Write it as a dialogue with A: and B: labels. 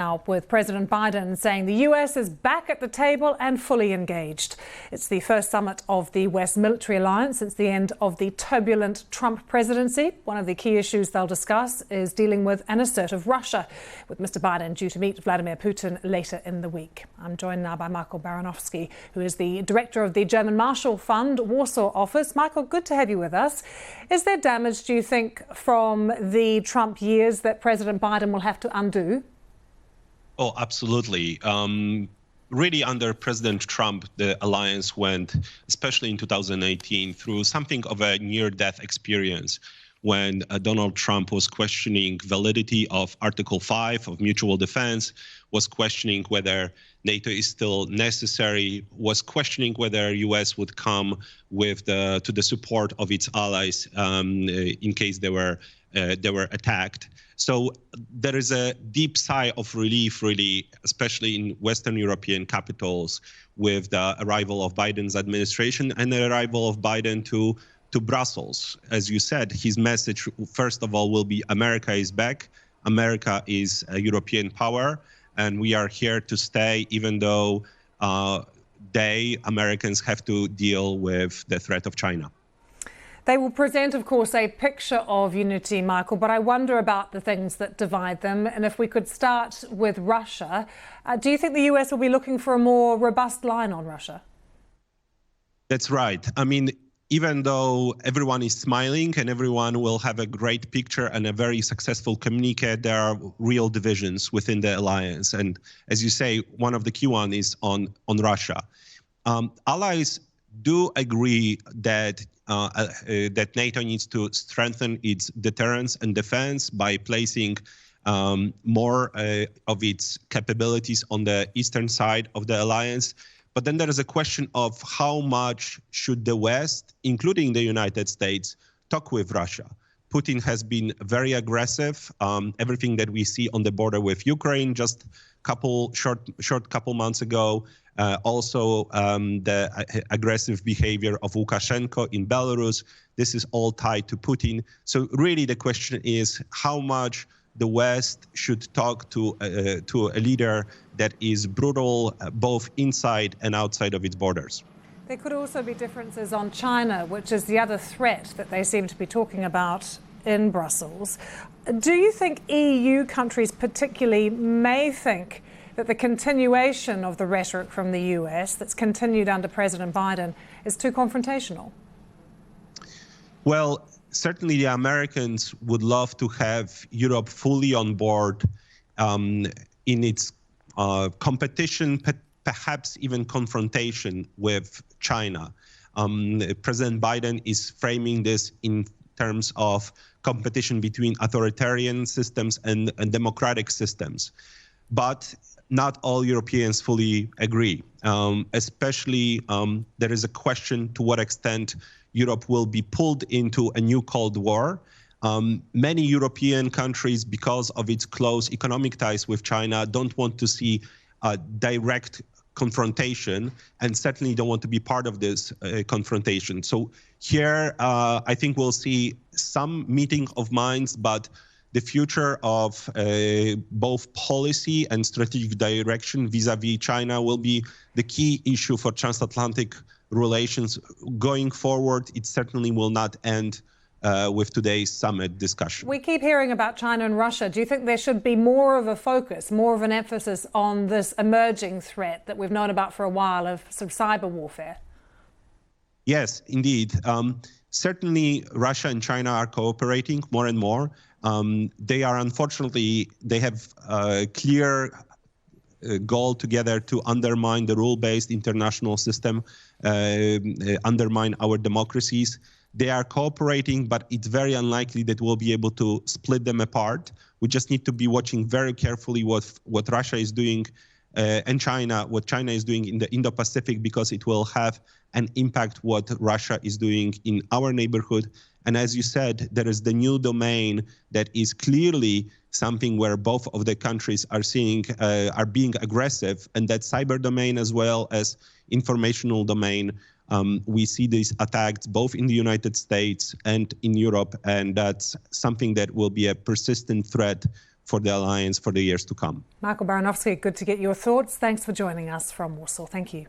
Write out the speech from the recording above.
A: Now, with President Biden saying the US is back at the table and fully engaged. It's the first summit of the West Military Alliance since the end of the turbulent Trump presidency. One of the key issues they'll discuss is dealing with an assertive Russia, with Mr. Biden due to meet Vladimir Putin later in the week. I'm joined now by Michal Baranowski, who is the director of the German Marshall Fund Warsaw office. Michael, good to have you with us. Is there damage, do you think, from the Trump years that President Biden will have to undo?
B: Oh, absolutely. Really, under President Trump, the alliance went, especially in 2018, through something of a near-death experience when Donald Trump was questioning validity of Article 5 of mutual defense, was questioning whether NATO is still necessary, was questioning whether U.S. would come with to the support of its allies in case they were attacked. So there is a deep sigh of relief, really, especially in Western European capitals, with the arrival of Biden's administration and the arrival of Biden to Brussels. As you said, his message, first of all, will be America is back. America is a European power, and we are here to stay, even though Americans, have to deal with the threat of China.
A: They will present, of course, a picture of unity, Michael, but I wonder about the things that divide them. And if we could start with Russia, do you think the US will be looking for a more robust line on Russia?
B: That's right. I mean, even though everyone is smiling and everyone will have a great picture and a very successful communique, there are real divisions within the alliance. And as you say, one of the key ones is on Russia. Allies do agree that that NATO needs to strengthen its deterrence and defense by placing more of its capabilities on the eastern side of the alliance. But then there is a question of how much should the West, including the United States, talk with Russia. Putin has been very aggressive. Everything that we see on the border with Ukraine just short couple months ago, also the aggressive behavior of Lukashenko in Belarus. This is all tied to Putin. So really the question is how much the West should talk to a leader that is brutal both inside and outside of its borders.
A: There could also be differences on China, which is the other threat that they seem to be talking about in Brussels. Do you think EU countries particularly may think that the continuation of the rhetoric from the US that's continued under President Biden is too confrontational?
B: Well, certainly the Americans would love to have Europe fully on board in its competition, perhaps even confrontation with China. President Biden is framing this in terms of competition between authoritarian systems and democratic systems. But not all Europeans fully agree. Especially, there is a question to what extent Europe will be pulled into a new Cold War. Many European countries, because of its close economic ties with China, don't want to see a direct confrontation and certainly don't want to be part of this confrontation. So here, I think we'll see some meeting of minds, but the future of both policy and strategic direction vis-a-vis China will be the key issue for transatlantic relations going forward. It certainly will not end with today's summit discussion.
A: We keep hearing about China and Russia. Do you think there should be more of a focus, more of an emphasis on this emerging threat that we've known about for a while of sort of cyber warfare?
B: Yes, indeed. Certainly, Russia and China are cooperating more and more. They are, unfortunately, they have a clear goal together to undermine the rule-based international system, undermine our democracies. They are cooperating, but it's very unlikely that we'll be able to split them apart. We just need to be watching very carefully what Russia is doing and China, what China is doing in the Indo-Pacific, because it will have an impact what Russia is doing in our neighborhood. And as you said, there is the new domain that is clearly something where both of the countries are seeing are being aggressive, and that cyber domain as well as informational domain. We see these attacks both in the United States and in Europe, and that's something that will be a persistent threat for the alliance for the years to come.
A: Michal Baranowski, good to get your thoughts. Thanks for joining us from Warsaw. Thank you.